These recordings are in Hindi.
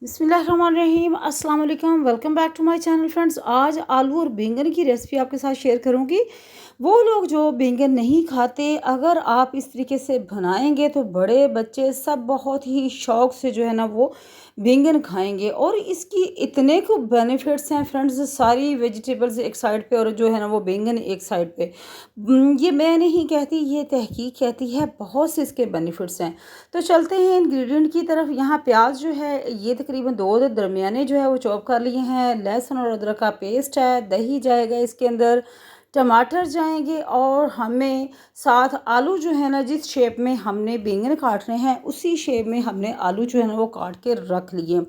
बिस्मिल्लाहिर्रहमानिर्रहीम अस्सलाम वालेकुम। Welcome back to my channel friends. आज आलू और बैंगन की रेसिपी आपके साथ शेयर करूंगी। वो लोग जो बैंगन नहीं खाते, अगर आप इस तरीके से बनाएंगे तो बड़े बच्चे सब बहुत ही शौक से जो है ना वो बैंगन खाएंगे। और इसकी इतने को बेनिफिट्स हैं फ्रेंड्स, सारी वेजिटेबल्स एक साइड पे और जो है ना वो बैंगन एक साइड पे। ये मैं नहीं कहती, ये तहकीक कहती है, बहुत से इसके बेनिफिट्स हैं। तो चलते हैं इंग्रेडिएंट की तरफ। यहाँ प्याज जो है ये तकरीबन दो दरमियाने जो है वो चॉप कर लिए हैं। लहसुन और अदरक का पेस्ट है, दही जाएगा इसके अंदर, टमाटर जाएंगे और हमें साथ आलू जो है ना, जिस शेप में हमने बैंगन काटने हैं उसी शेप में हमने आलू जो है ना वो काट के रख लिए।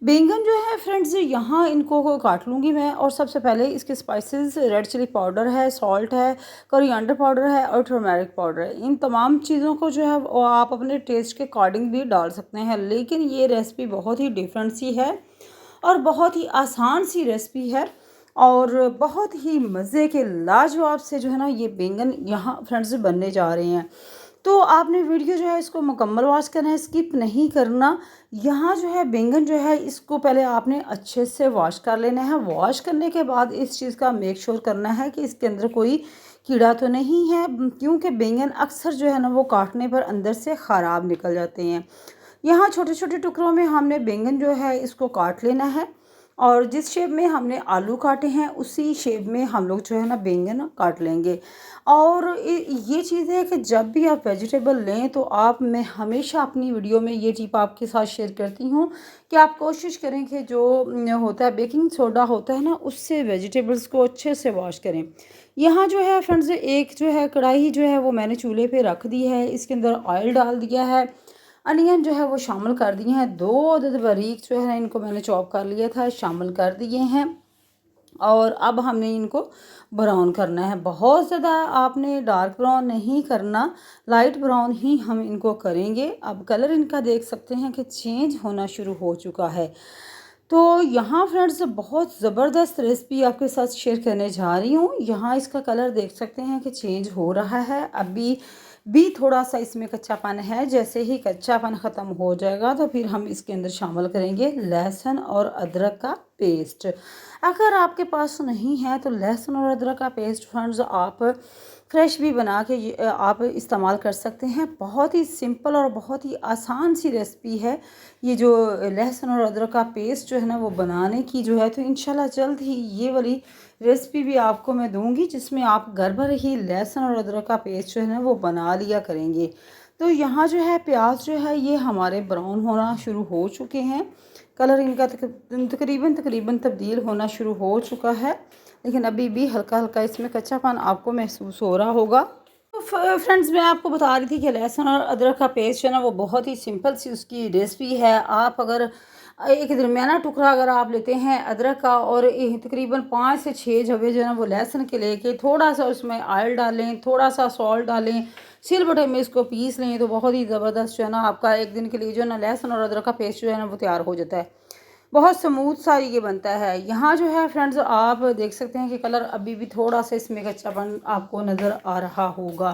बैंगन जो है फ्रेंड्स यहाँ इनको काट लूँगी मैं। और सबसे पहले इसके स्पाइसेस, रेड चिली पाउडर है, सॉल्ट है, कोरिएंडर पाउडर है और टर्मरिक पाउडर है। इन तमाम चीज़ों को जो है वो आप अपने टेस्ट के अकॉर्डिंग भी डाल सकते हैं, लेकिन ये रेसिपी बहुत ही डिफरेंट सी है और बहुत ही आसान सी रेसिपी है और बहुत ही मज़े के लाजवाब से जो है ना ये बैंगन यहाँ फ्रेंड्स बनने जा रहे हैं। तो आपने वीडियो जो है इसको मुकम्मल वॉच करना है, स्किप नहीं करना। यहाँ जो है बैंगन जो है इसको पहले आपने अच्छे से वॉश कर लेना है। वॉश करने के बाद इस चीज़ का मेक श्योर करना है कि इसके अंदर कोई कीड़ा तो नहीं है, क्योंकि बैंगन अक्सर जो है ना वो काटने पर अंदर से ख़राब निकल जाते हैं। यहाँ छोटे छोटे टुकड़ों में हमने बैंगन जो है इसको काट लेना है और जिस शेप में हमने आलू काटे हैं उसी शेप में हम लोग जो है ना बैंगन काट लेंगे। और ये चीज़ है कि जब भी आप वेजिटेबल लें तो आप, मैं हमेशा अपनी वीडियो में ये टिप आपके साथ शेयर करती हूँ कि आप कोशिश करें कि जो होता है बेकिंग सोडा होता है ना, उससे वेजिटेबल्स को अच्छे से वॉश करें। यहाँ जो है फ्रेंड्स एक जो है कढ़ाई जो है वो मैंने चूल्हे पे रख दी है, इसके अंदर ऑयल डाल दिया है, अनियन जो है वो शामिल कर दिए हैं, दो अदद बारीक जो है इनको मैंने चॉप कर लिया था, शामिल कर दिए हैं। और अब हमने इनको ब्राउन करना है। बहुत ज़्यादा आपने डार्क ब्राउन नहीं करना, लाइट ब्राउन ही हम इनको करेंगे। अब कलर इनका देख सकते हैं कि चेंज होना शुरू हो चुका है। तो यहाँ फ्रेंड्स बहुत ज़बरदस्त रेसिपी आपके साथ शेयर करने जा रही हूँ। यहाँ इसका कलर देख सकते हैं कि चेंज हो रहा है। अभी भी थोड़ा सा इसमें कच्चापन है, जैसे ही कच्चापन ख़त्म हो जाएगा तो फिर हम इसके अंदर शामिल करेंगे लहसुन और अदरक का पेस्ट। अगर आपके पास नहीं है तो लहसुन और अदरक का पेस्ट फ्रेंड्स आप फ्रेश भी बना के आप इस्तेमाल कर सकते हैं। बहुत ही सिंपल और बहुत ही आसान सी रेसिपी है ये जो लहसुन और अदरक का पेस्ट जो है ना वो बनाने की जो है। तो इंशाल्लाह जल्द ही ये वाली रेसिपी भी आपको मैं दूंगी जिसमें आप घर भर ही लहसुन और अदरक का पेस्ट जो है ना वो बना लिया करेंगे। तो यहाँ जो है प्याज जो है ये हमारे ब्राउन होना शुरू हो चुके हैं, कलर इनका तकरीबन तब्दील होना शुरू हो चुका है, लेकिन अभी भी हल्का हल्का इसमें कच्चापन आपको महसूस हो रहा होगा। तो फ्रेंड्स मैं आपको बता रही थी कि लहसुन और अदरक का पेस्ट जो है ना वो बहुत ही सिंपल सी उसकी रेसिपी है। आप अगर एक दरमियाना टुकड़ा अगर आप लेते हैं अदरक का और तकरीबन 5 से 6 जवे जो है ना वो लहसुन के लेके थोड़ा सा उसमें ऑयल डालें, थोड़ा सा सॉल्ट डालें, सिलबट्टे में इसको पीस लें तो बहुत ही ज़बरदस्त जो है ना आपका एक दिन के लिए जो है ना लहसुन और अदरक का पेस्ट जो है ना वो तैयार हो जाता है। बहुत स्मूथ सा ये बनता है। यहाँ जो है फ्रेंड्स आप देख सकते हैं कि कलर अभी भी थोड़ा सा इसमें कच्चापन आपको नज़र आ रहा होगा।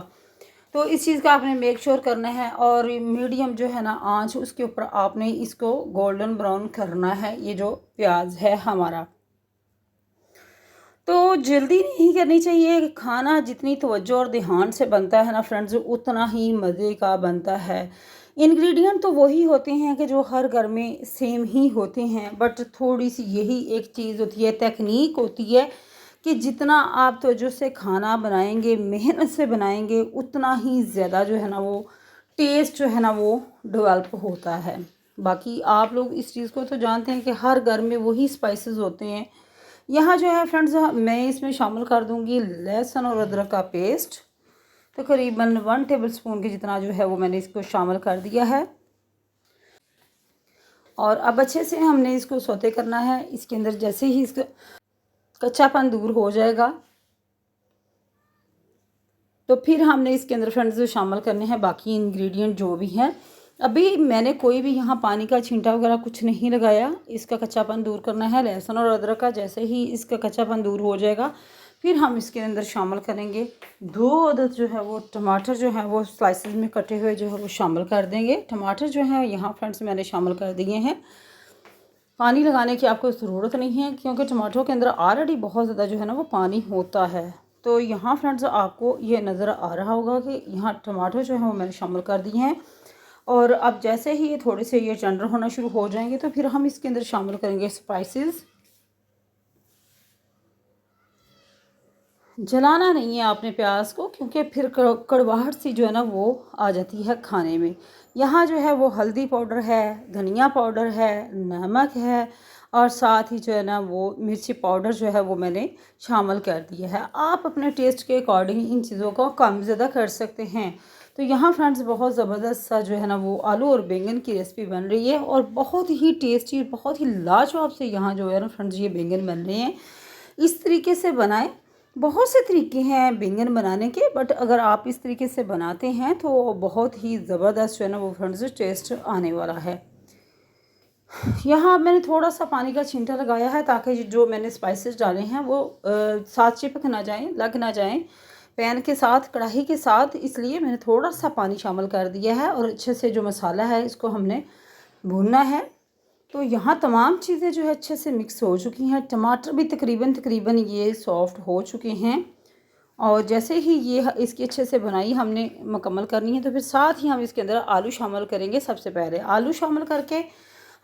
तो इस चीज़ का आपने मेक श्योर करना है और मीडियम जो है ना आंच उसके ऊपर आपने इसको गोल्डन ब्राउन करना है। ये जो प्याज है हमारा, तो जल्दी नहीं करनी चाहिए। खाना जितनी तवज्जो और ध्यान से बनता है ना फ्रेंड्स उतना ही मज़े का बनता है। इंग्रेडिएंट तो वही होते हैं कि जो हर घर में सेम ही होते हैं, बट थोड़ी सी यही एक चीज़ होती है, टेक्निक होती है कि जितना आप तवज्जो से खाना बनाएंगे, मेहनत से बनाएंगे, उतना ही ज़्यादा जो है ना वो टेस्ट जो है ना वो डेवलप होता है। बाकी आप लोग इस चीज़ को तो जानते हैं कि हर घर में वही स्पाइसेस होते हैं। यहाँ जो है फ्रेंड्स मैं इसमें शामिल कर दूंगी लहसुन और अदरक का पेस्ट, तकरीबन 1 टेबल स्पून के जितना जो है वो मैंने इसको शामिल कर दिया है। और अब अच्छे से हमने इसको सौते करना है। इसके अंदर जैसे ही इसका कच्चापन दूर हो जाएगा तो फिर हमने इसके अंदर फ्रेंड्स शामिल करने हैं बाकी इंग्रेडिएंट जो भी हैं। अभी मैंने कोई भी यहाँ पानी का छींटा वगैरह कुछ नहीं लगाया, इसका कच्चापन दूर करना है लहसुन और अदरक का। जैसे ही इसका कच्चापन दूर हो जाएगा फिर हम इसके अंदर शामिल करेंगे 2 अदद जो है वो टमाटर जो है वो स्लाइसेस में कटे हुए जो है वो शामिल कर देंगे। टमाटर जो है यहाँ फ्रेंड्स मैंने शामिल कर दिए हैं। पानी लगाने की आपको ज़रूरत नहीं है, क्योंकि टमाटरों के अंदर ऑलरेडी बहुत ज़्यादा जो है ना वो पानी होता है। तो यहाँ फ्रेंड्स आपको ये नज़र आ रहा होगा कि यहाँ टमाटर जो है वो मैंने शामिल कर दिए हैं। और अब जैसे ही ये थोड़े से ये टेंडर होना शुरू हो जाएंगे तो फिर हम इसके अंदर शामिल करेंगे स्पाइसेस। जलाना नहीं है आपने प्याज को, क्योंकि फिर कड़वाहट सी जो है ना वो आ जाती है खाने में। यहाँ जो है वो हल्दी पाउडर है, धनिया पाउडर है, नमक है और साथ ही जो है ना वो मिर्ची पाउडर जो है वो मैंने शामिल कर दिया है। आप अपने टेस्ट के अकॉर्डिंग इन चीज़ों को कम ज़्यादा कर सकते हैं। तो यहाँ फ्रेंड्स बहुत ज़बरदस्त सा जो है ना वो आलू और बैंगन की रेसिपी बन रही है और बहुत ही टेस्टी, बहुत ही लाजवाब से यहाँ जो है ना फ्रेंड्स ये बैंगन बन रहे हैं। इस तरीके से बनाएं। बहुत से तरीके हैं बैंगन बनाने के, बट अगर आप इस तरीके से बनाते हैं तो बहुत ही ज़बरदस्त जो है ना वो फ्रेंड्स टेस्ट आने वाला है। यहाँ मैंने थोड़ा सा पानी का छींटा लगाया है ताकि जो मैंने स्पाइसेस डाले हैं वो साथ चिपक ना जाएं, लग ना जाएं पैन के साथ, कढ़ाई के साथ, इसलिए मैंने थोड़ा सा पानी शामिल कर दिया है। और अच्छे से जो मसाला है इसको हमने भूनना है। तो यहाँ तमाम चीज़ें जो है अच्छे से मिक्स हो चुकी हैं। टमाटर भी तकरीबन ये सॉफ्ट हो चुके हैं। और जैसे ही ये इसकी अच्छे से बनाई हमने मुकम्मल करनी है तो फिर साथ ही हम इसके अंदर आलू शामिल करेंगे। सबसे पहले आलू शामिल करके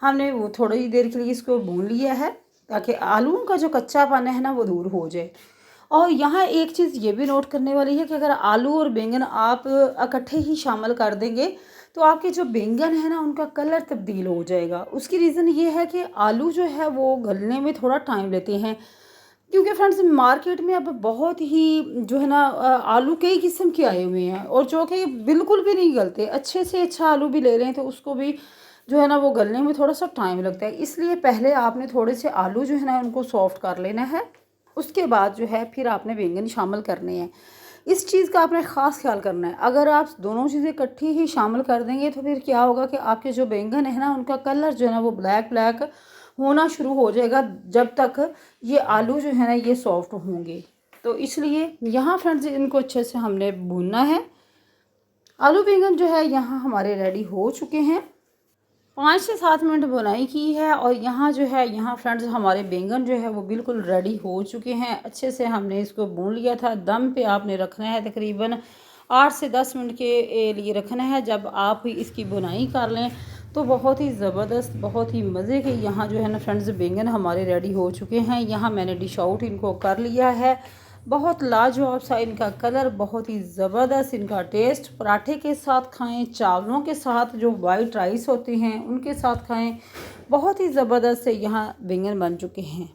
हमने वो थोड़ी देर के लिए इसको भून लिया है ताकि आलूओं का जो कच्चापन है ना वो दूर हो जाए। और यहाँ एक चीज़ ये भी नोट करने वाली है कि अगर आलू और बैंगन आप इकट्ठे ही शामिल कर देंगे तो आपके जो बैंगन है ना उनका कलर तब्दील हो जाएगा। उसकी रीज़न ये है कि आलू जो है वो गलने में थोड़ा टाइम लेते हैं, क्योंकि फ्रेंड्स मार्केट में अब बहुत ही जो है ना आलू कई किस्म के आए हुए हैं और जो कि बिल्कुल भी नहीं गलते। अच्छे से अच्छा आलू भी ले रहे हैं तो उसको भी जो है ना वो गलने में थोड़ा सा टाइम लगता है। इसलिए पहले आपने थोड़े से आलू जो है ना उनको सॉफ्ट कर लेना है, उसके बाद जो है फिर आपने बैंगन शामिल करने हैं। इस चीज़ का आपने ख़ास ख्याल करना है। अगर आप दोनों चीज़ें इकट्ठी ही शामिल कर देंगे तो फिर क्या होगा कि आपके जो बैंगन है ना उनका कलर जो है ना वो ब्लैक ब्लैक होना शुरू हो जाएगा जब तक ये आलू जो है ना ये सॉफ्ट होंगे। तो इसलिए यहाँ फ्रेंड्स इनको अच्छे से हमने भूनना है। आलू बैंगन जो है यहाँ हमारे रेडी हो चुके हैं। 5 से 7 मिनट बुनाई की है और यहाँ जो है यहाँ फ्रेंड्स हमारे बैंगन जो है वो बिल्कुल रेडी हो चुके हैं। अच्छे से हमने इसको भून लिया था। दम पे आपने रखना है, तकरीबन 8 से 10 मिनट के लिए रखना है। जब आप इसकी बुनाई कर लें तो बहुत ही ज़बरदस्त, बहुत ही मज़े के यहाँ जो है ना फ्रेंड्स बैंगन हमारे रेडी हो चुके हैं। यहाँ मैंने डिश आउट इनको कर लिया है। बहुत लाजवाब सा इनका कलर, बहुत ही ज़बरदस्त इनका टेस्ट। पराठे के साथ खाएं, चावलों के साथ जो वाइट राइस होते हैं उनके साथ खाएं। बहुत ही ज़बरदस्त से यहाँ बैंगन बन चुके हैं।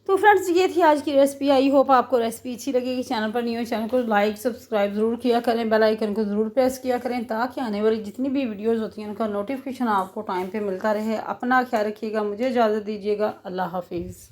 तो फ्रेंड्स ये थी आज की रेसिपी। आई होप आपको रेसिपी अच्छी लगेगी। चैनल पर न्यू है, चैनल को लाइक सब्सक्राइब ज़रूर किया करें, बेल आइकन को ज़रूर प्रेस किया करें ताकि आने वाली जितनी भी वीडियोस होती हैं उनका नोटिफिकेशन आपको टाइम पे मिलता रहे। अपना ख्याल रखिएगा, मुझे इजाज़त दीजिएगा। अल्लाह हाफिज़।